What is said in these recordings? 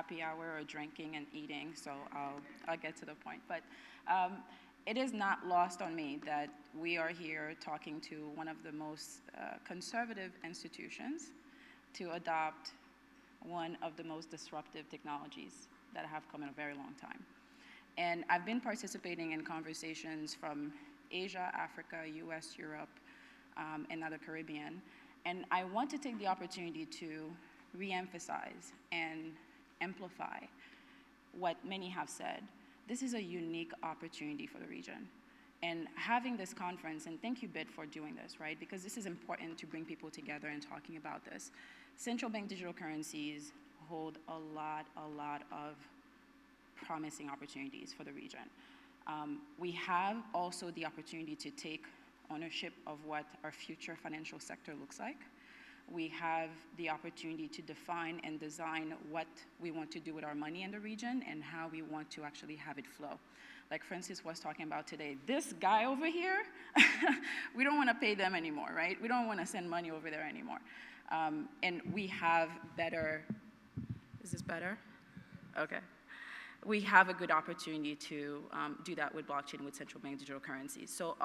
happy hour or drinking and eating, so I'll get to the point. But it is not lost on me that we are here talking to one of the most conservative institutions to adopt one of the most disruptive technologies that have come in a very long time. And I've been participating in conversations from Asia, Africa, US, Europe, and now the Caribbean. And I want to take the opportunity to re-emphasize and amplify what many have said. This is a unique opportunity for the region. And having this conference, and thank you, BID, for doing this, right? Because this is important to bring people together and talking about this. Central bank digital currencies hold a lot of promising opportunities for the region. We have also the opportunity to take ownership of what our future financial sector looks like. We have the opportunity to define and design what we want to do with our money in the region and how we want to actually have it flow. Like Francis was talking about today, this guy over here, we don't want to pay them anymore, right? We don't want to send money over there anymore. And we have better, is this better? Okay. We have a good opportunity to do that with blockchain, with central bank digital currencies. So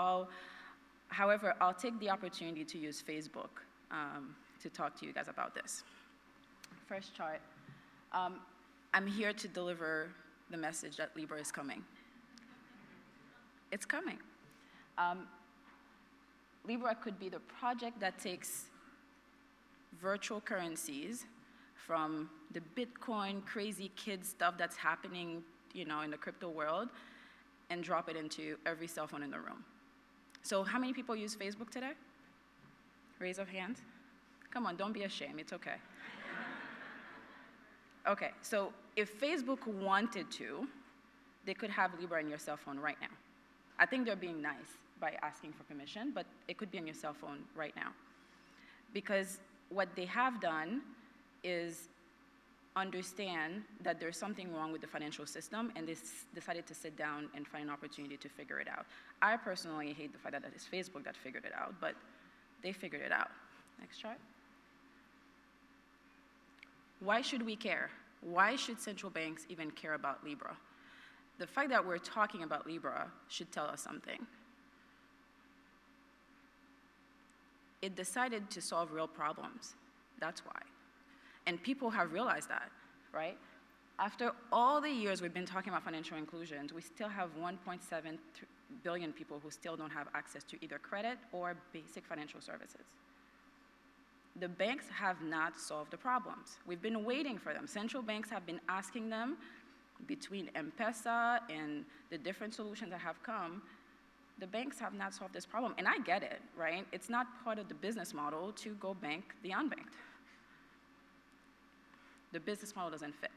however, I'll take the opportunity to use Facebook to talk to you guys about this. First chart. I'm here to deliver the message that Libra is coming. It's coming. Libra could be the project that takes virtual currencies from the Bitcoin crazy kid stuff that's happening, in the crypto world, and drop it into every cell phone in the room. So how many people use Facebook today? Raise of hands. Come on, don't be ashamed, it's okay. Okay, so if Facebook wanted to, they could have Libra in your cell phone right now. I think they're being nice by asking for permission, but it could be on your cell phone right now. Because what they have done is understand that there's something wrong with the financial system, and they decided to sit down and find an opportunity to figure it out. I personally hate the fact that it's Facebook that figured it out, but they figured it out. Next chart. Why should we care? Why should central banks even care about Libra? The fact that we're talking about Libra should tell us something. It decided to solve real problems. That's why. And people have realized that, right? After all the years we've been talking about financial inclusion, we still have 1.7 billion people who still don't have access to either credit or basic financial services. The banks have not solved the problems. We've been waiting for them. Central banks have been asking them, between M-Pesa and the different solutions that have come, the banks have not solved this problem. And I get it, right? It's not part of the business model to go bank the unbanked. The business model doesn't fit.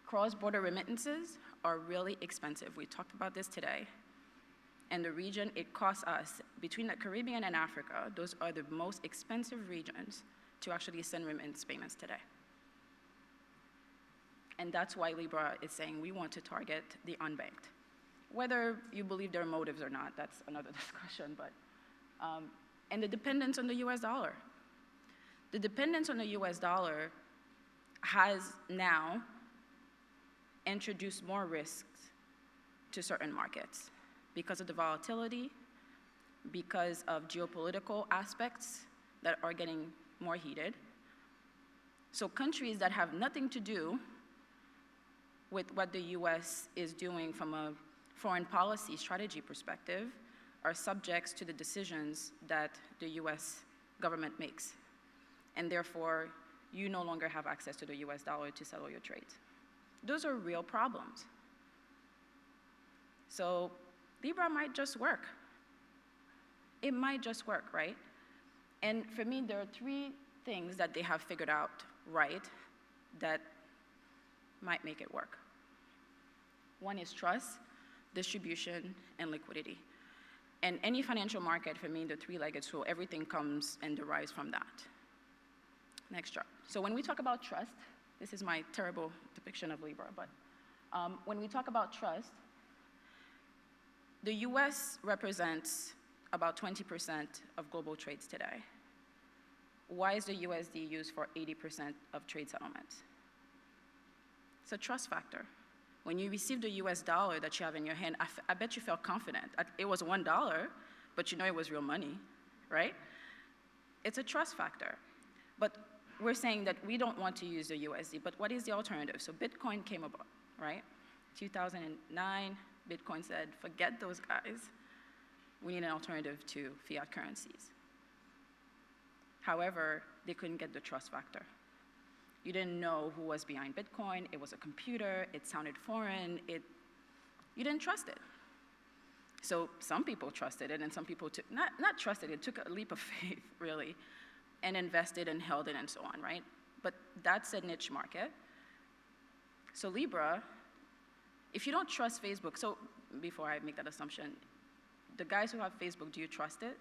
Cross-border remittances are really expensive. We talked about this today. And the region, it costs us, between the Caribbean and Africa, those are the most expensive regions to actually send remittance payments today. And that's why Libra is saying we want to target the unbanked. Whether you believe their motives or not, that's another discussion, but, and the dependence on the US dollar. The dependence on the US dollar has now introduced more risks to certain markets because of the volatility, because of geopolitical aspects that are getting more heated. So countries that have nothing to do with what the US is doing from a foreign policy strategy perspective are subjects to the decisions that the US government makes. And therefore, you no longer have access to the US dollar to settle your trades. Those are real problems. So Libra might just work. It might just work, right? And for me, there are three things that they have figured out right that might make it work. One is trust, distribution, and liquidity. And any financial market, for me, the three-legged stool, everything comes and derives from that. Next chart. So when we talk about trust, this is my terrible depiction of Libra, but when we talk about trust, the US represents about 20% of global trades today. why is the USD used for 80% of trade settlements? It's a trust factor. When you receive the US dollar that you have in your hand, I bet you felt confident. It was $1, but you know it was real money, right? It's a trust factor. But we're saying that we don't want to use the USD, but what is the alternative? So Bitcoin came about, right? 2009, Bitcoin said, forget those guys. We need an alternative to fiat currencies. However, they couldn't get the trust factor. You didn't know who was behind Bitcoin. It was a computer. It sounded foreign. You didn't trust it. So some people trusted it, and some people not trusted it, took a leap of faith, really, and invested and held it and so on, right? But that's a niche market. So Libra, if you don't trust Facebook, so before I make that assumption, the guys who have Facebook, do you trust it?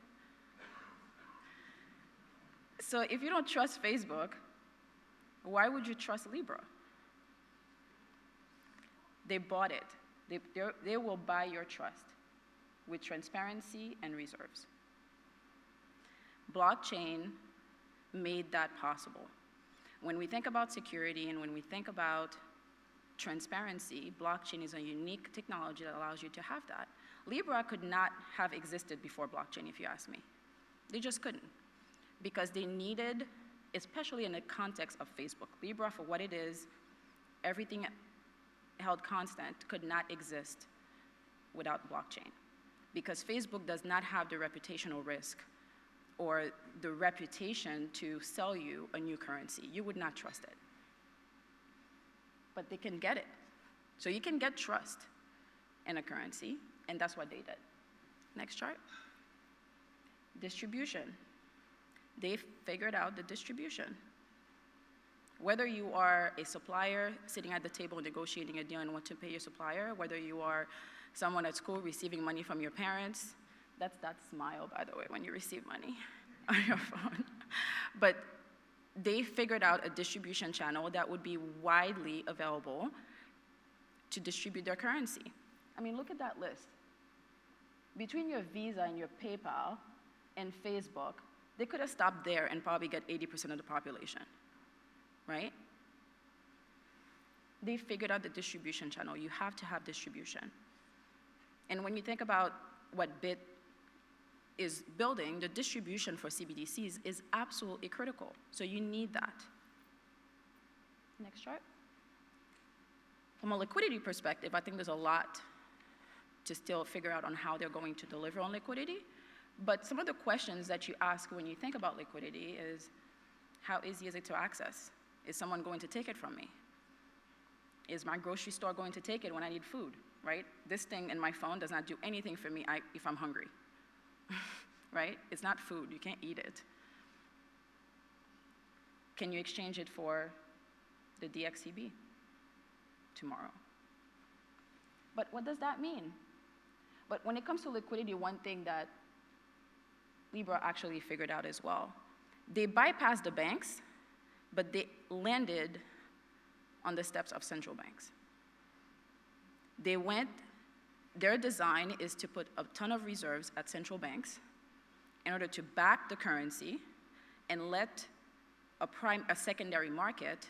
So if you don't trust Facebook, why would you trust Libra? They bought it. They will buy your trust with transparency and reserves. Blockchain made that possible. When we think about security and when we think about transparency, blockchain is a unique technology that allows you to have that. Libra could not have existed before blockchain, if you ask me. They just couldn't, because they needed, especially in the context of Facebook, Libra, for what it is, everything held constant, could not exist without blockchain. Because Facebook does not have the reputational risk or the reputation to sell you a new currency. You would not trust it. But they can get it. So you can get trust in a currency, and that's what they did. Next chart. Distribution. They figured out the distribution. Whether you are a supplier sitting at the table negotiating a deal and want to pay your supplier, whether you are someone at school receiving money from your parents, that's that smile, by the way, when you receive money on your phone. But they figured out a distribution channel that would be widely available to distribute their currency. I mean, look at that list. Between your Visa and your PayPal and Facebook, they could have stopped there and probably get 80% of the population, right? They figured out the distribution channel. You have to have distribution. And when you think about what BIT is building, the distribution for CBDCs is absolutely critical. So you need that. Next chart. From a liquidity perspective, I think there's a lot to still figure out on how they're going to deliver on liquidity. But some of the questions that you ask when you think about liquidity is, how easy is it to access? Is someone going to take it from me? Is my grocery store going to take it when I need food, right? This thing in my phone does not do anything for me if I'm hungry, right? It's not food, you can't eat it. Can you exchange it for the DXCB tomorrow? But what does that mean? But when it comes to liquidity, one thing that Libra actually figured out as well, they bypassed the banks, but they landed on the steps of central banks. Their design is to put a ton of reserves at central banks in order to back the currency and let a secondary market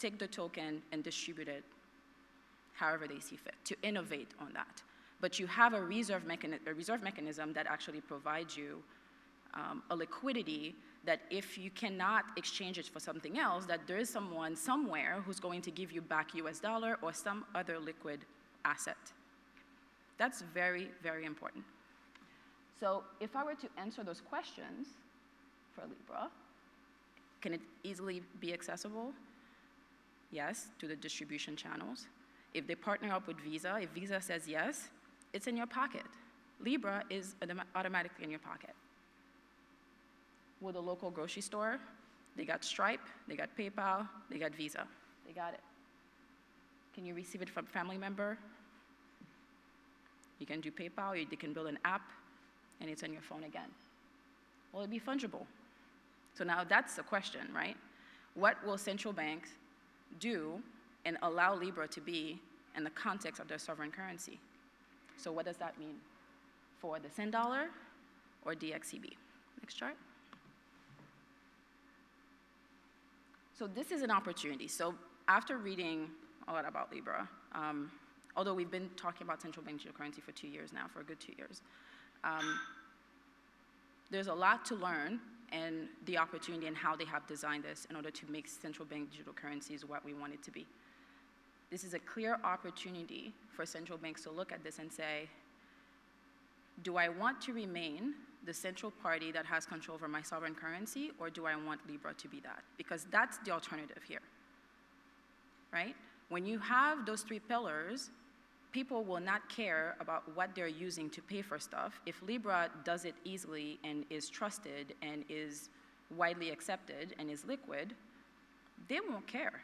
take the token and distribute it however they see fit, to innovate on that. But you have a reserve mechanism that actually provides you a liquidity that if you cannot exchange it for something else, that there is someone somewhere who's going to give you back US dollar or some other liquid asset. That's very, very important. So if I were to answer those questions for Libra, can it easily be accessible? Yes, to the distribution channels. If they partner up with Visa, if Visa says yes, it's in your pocket. Libra is automatically in your pocket. With a local grocery store, they got Stripe, they got PayPal, they got Visa. They got it. Can you receive it from a family member? You can do PayPal, they can build an app, and it's on your phone again. Will it be fungible? So now that's the question, right? What will central banks do and allow Libra to be in the context of their sovereign currency? So what does that mean for the $10 or DXCB? Next chart. So this is an opportunity. So after reading a lot about Libra, although we've been talking about central bank digital currency for 2 years now, for a good 2 years, there's a lot to learn and the opportunity and how they have designed this in order to make central bank digital currencies what we want it to be. This is a clear opportunity for central banks to look at this and say, do I want to remain the central party that has control over my sovereign currency, or do I want Libra to be that? Because that's the alternative here, right? When you have those 3 pillars, people will not care about what they're using to pay for stuff. If Libra does it easily and is trusted and is widely accepted and is liquid, they won't care.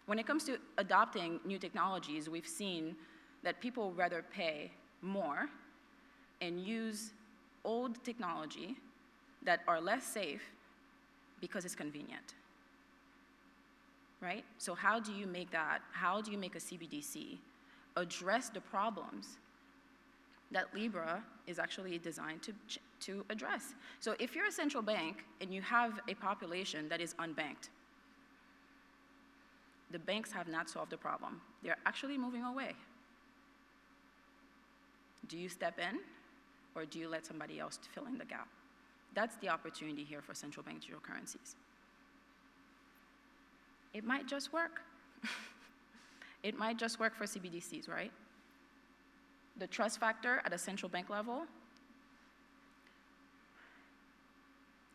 When it comes to adopting new technologies, we've seen that people rather pay more and use old technology that are less safe because it's convenient, right? So how do you make that, how do you make a CBDC address the problems that Libra is actually designed to address? So if you're a central bank and you have a population that is unbanked, the banks have not solved the problem. They're actually moving away. Do you step in, or do you let somebody else fill in the gap? That's the opportunity here for central bank digital currencies. It might just work. It might just work for CBDCs, right? The trust factor at a central bank level,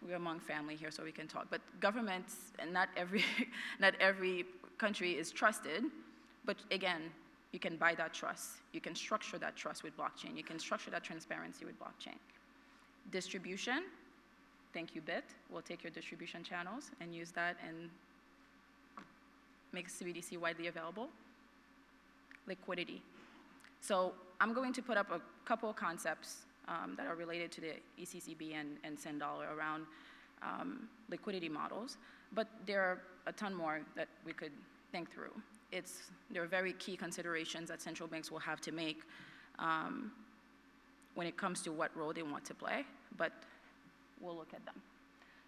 we're among family here, so we can talk, but governments, and not every country is trusted, but again, you can buy that trust. You can structure that trust with blockchain. You can structure that transparency with blockchain. Distribution, thank you, BIT. We'll take your distribution channels and use that and make CBDC widely available. Liquidity. So I'm going to put up a couple of concepts that are related to the ECCB and $10 around liquidity models, but there are a ton more that we could think through. There are very key considerations that central banks will have to make when it comes to what role they want to play, but we'll look at them.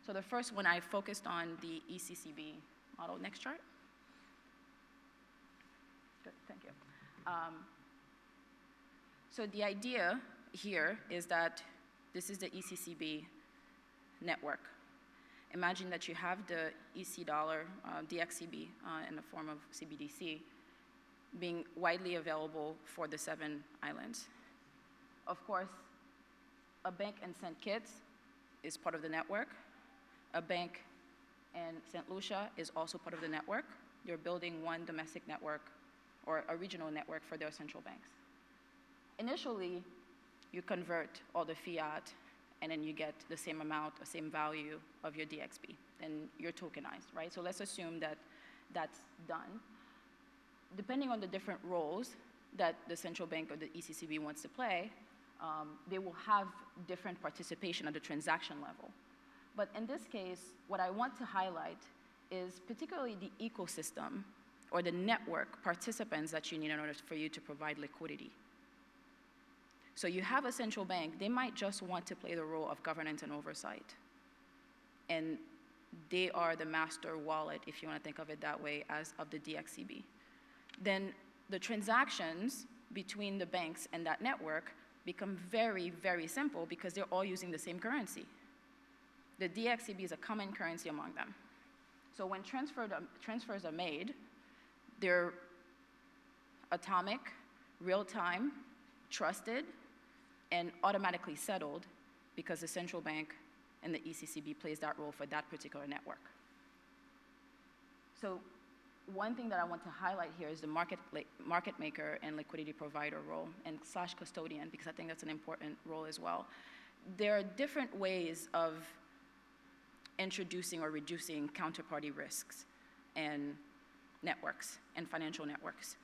So the first one, I focused on the ECCB model. Next chart. Good, thank you. So the idea here is that this is the ECCB network. Imagine that you have the EC dollar, DXCB, in the form of CBDC, being widely available for the 7 islands. Of course, a bank in St. Kitts is part of the network. A bank in St. Lucia is also part of the network. You're building one domestic network or a regional network for their central banks. Initially, you convert all the fiat, and then you get the same amount, the same value of your DXB, and you're tokenized, right? So let's assume that that's done. Depending on the different roles that the central bank or the ECCB wants to play, they will have different participation at the transaction level. But in this case, what I want to highlight is particularly the ecosystem or the network participants that you need in order for you to provide liquidity. So you have a central bank, they might just want to play the role of governance and oversight. And they are the master wallet, if you want to think of it that way, as of the DXCB. Then the transactions between the banks and that network become very, very simple because they're all using the same currency. The DXCB is a common currency among them. So when transfers are made, they're atomic, real-time, trusted, and automatically settled because the central bank and the ECCB plays that role for that particular network. So one thing that I want to highlight here is the market maker and liquidity provider role and / custodian, because I think that's an important role as well. There are different ways of introducing or reducing counterparty risks and networks and financial networks.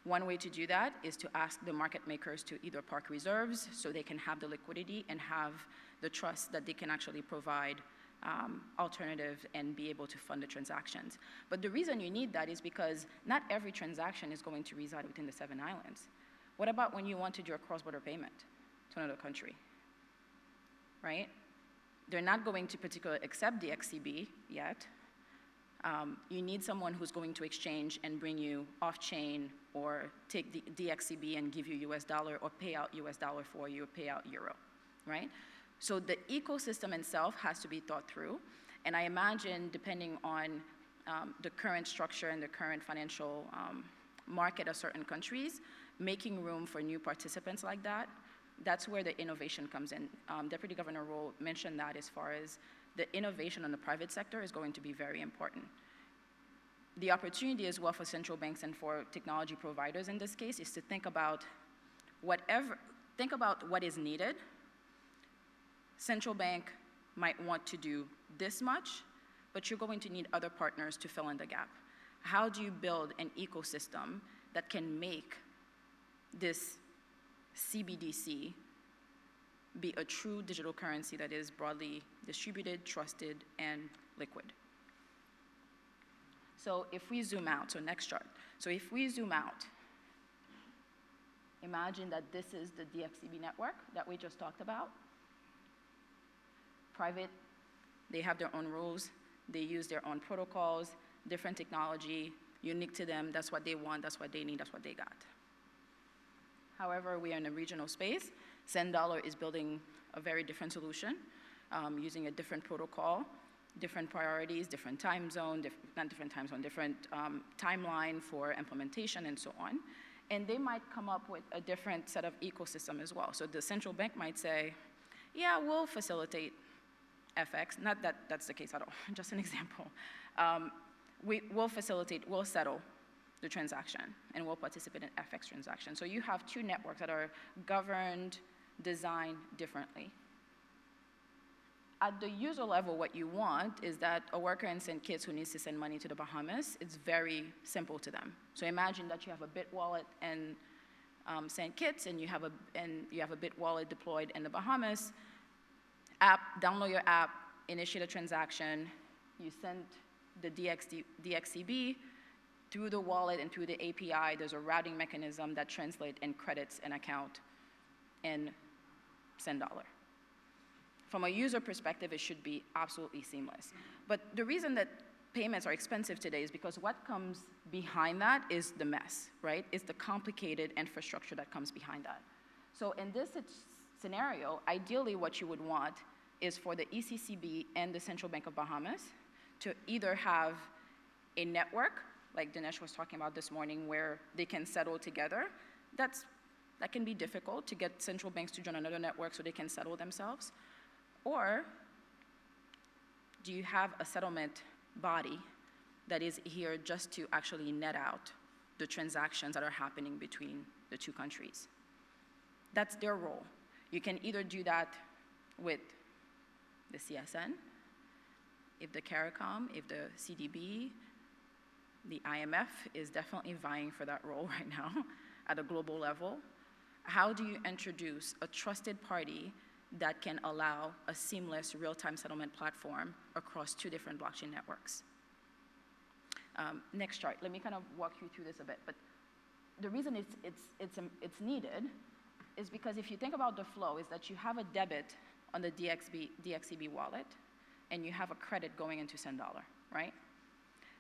One way to do that is to ask the market makers to either park reserves so they can have the liquidity and have the trust that they can actually provide alternative and be able to fund the transactions. But the reason you need that is because not every transaction is going to reside within the 7 islands. What about when you want to do a cross-border payment to another country, right? They're not going to particularly accept DXCB yet. You need someone who's going to exchange and bring you off-chain or take the DXCB and give you US dollar or pay out US dollar for you or pay out euro, right? So the ecosystem itself has to be thought through. And I imagine, depending on the current structure and the current financial market of certain countries, making room for new participants like that, that's where the innovation comes in. Deputy Governor Rowe mentioned that as far as the innovation in the private sector is going to be very important. The opportunity as well for central banks and for technology providers in this case is to think about what is needed. Central bank might want to do this much, but you're going to need other partners to fill in the gap. How do you build an ecosystem that can make this CBDC be a true digital currency that is broadly distributed, trusted, and liquid? So if we zoom out, so next chart. So if we zoom out, imagine that this is the DXCB network that we just talked about. Private, they have their own rules, they use their own protocols, different technology, unique to them, that's what they want, that's what they need, that's what they got. However, we are in a regional space. $10 is building a very different solution, using a different protocol, different priorities, different time zone, different timeline for implementation and so on. And they might come up with a different set of ecosystem as well. So the central bank might say, yeah, we'll facilitate FX. Not that that's the case at all, just an example. We'll settle the transaction, and we'll participate in FX transactions. So you have two networks that are governed, designed differently. At the user level, what you want is that a worker in St. Kitts who needs to send money to the Bahamas, it's very simple to them. So imagine that you have a Bit wallet in St. Kitts, and you have a Bit wallet deployed in the Bahamas. Download your app, initiate a transaction, you send the DXCB through the wallet and through the API. There's a routing mechanism that translates and credits an account and $10. From a user perspective, it should be absolutely seamless. But the reason that payments are expensive today is because what comes behind that is the mess, right? It's the complicated infrastructure that comes behind that. So in this scenario, ideally what you would want is for the ECCB and the Central Bank of Bahamas to either have a network, like Dinesh was talking about this morning, where they can settle together. That can be difficult to get central banks to join another network so they can settle themselves. Or do you have a settlement body that is here just to actually net out the transactions that are happening between the two countries? That's their role. You can either do that with the CSN, if the CARICOM, if the CDB, the IMF is definitely vying for that role right now at a global level. How do you introduce a trusted party that can allow a seamless real-time settlement platform across two different blockchain networks? Next chart. Let me kind of walk you through this a bit. But the reason it's needed is because if you think about the flow, is that you have a debit on the DXCB wallet, and you have a credit going into $10, right?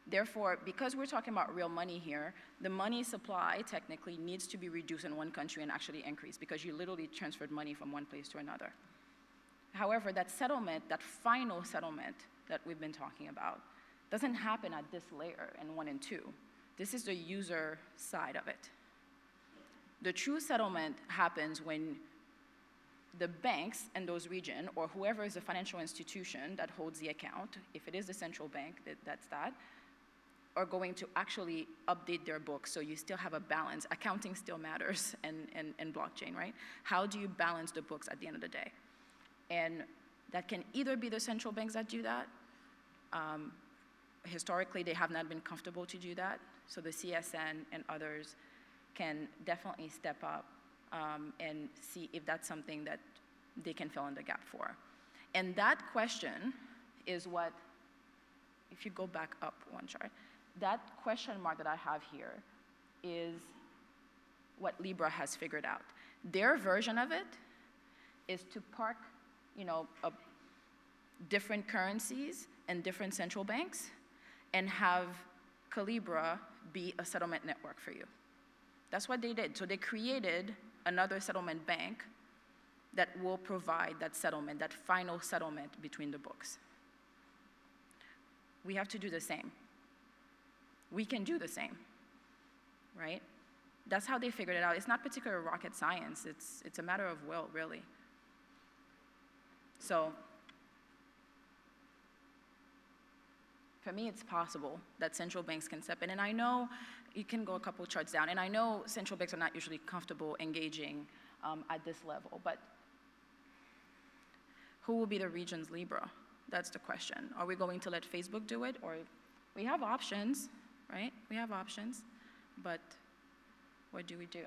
Therefore, because we're talking about real money here, the money supply technically needs to be reduced in one country and actually increase, because you literally transferred money from one place to another. However, that settlement, that final settlement that we've been talking about, doesn't happen at this layer in 1 and 2. This is the user side of it. The true settlement happens when the banks in those regions, or whoever is the financial institution that holds the account, if it is the central bank, that's that, are going to actually update their books so you still have a balance. Accounting still matters in blockchain, right? How do you balance the books at the end of the day? And that can either be the central banks that do that. Historically, they have not been comfortable to do that, so the CSN and others can definitely step up and see if that's something that they can fill in the gap for. And that question is what, if you go back up one chart, that question mark that I have here is what Libra has figured out. Their version of it is to park, different currencies and different central banks and have Calibra be a settlement network for you. That's what they did. So they created another settlement bank that will provide that settlement, that final settlement between the books. We have to do the same. We can do the same, right? That's how they figured it out. It's not particular rocket science. It's a matter of will, really. So for me, it's possible that central banks can step in. And I know you can go a couple charts down. And I know central banks are not usually comfortable engaging at this level. But who will be the region's Libra? That's the question. Are we going to let Facebook do it? Or we have options, right? We have options. But what do we do?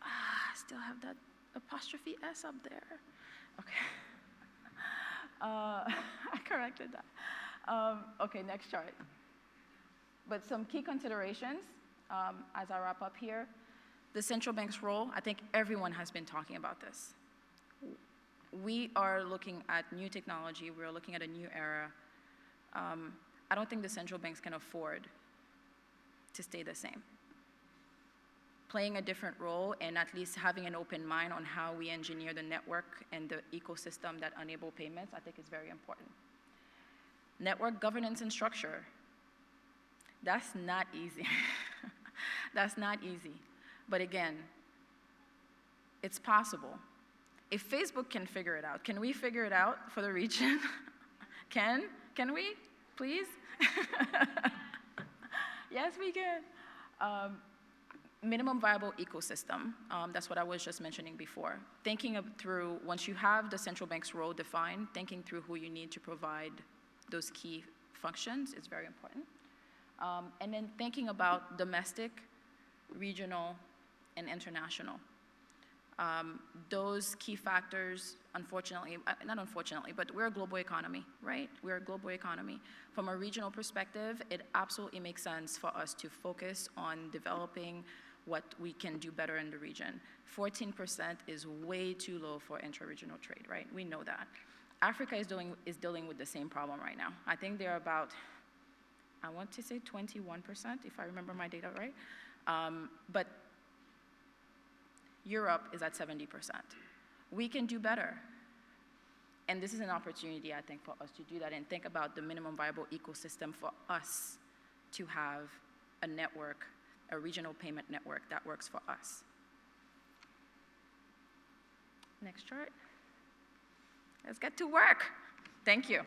I still have that apostrophe S up there. Okay. I corrected that. Okay, next chart. But some key considerations as I wrap up here. The central bank's role, I think everyone has been talking about this. We are looking at new technology. We're looking at a new era. I don't think the central banks can afford to stay the same. Playing a different role and at least having an open mind on how we engineer the network and the ecosystem that enable payments, I think is very important. Network governance and structure. That's not easy. That's not easy. But again, it's possible. If Facebook can figure it out, can we figure it out for the region? Can we, please? Yes, we can. Minimum viable ecosystem, that's what I was just mentioning before. Thinking through, once you have the central bank's role defined, thinking through who you need to provide those key functions is very important. And then thinking about domestic, regional, and international. Those key factors, unfortunately, not unfortunately, but we're a global economy, right? We're a global economy. From a regional perspective, it absolutely makes sense for us to focus on developing what we can do better in the region. 14% is way too low for intra-regional trade, right? We know that. Africa is dealing with the same problem right now. I think they're about, I want to say 21%, if I remember my data right. But Europe is at 70%. We can do better. And this is an opportunity, I think, for us to do that and think about the minimum viable ecosystem for us to have a network, a regional payment network that works for us. Next chart. Let's get to work. Thank you.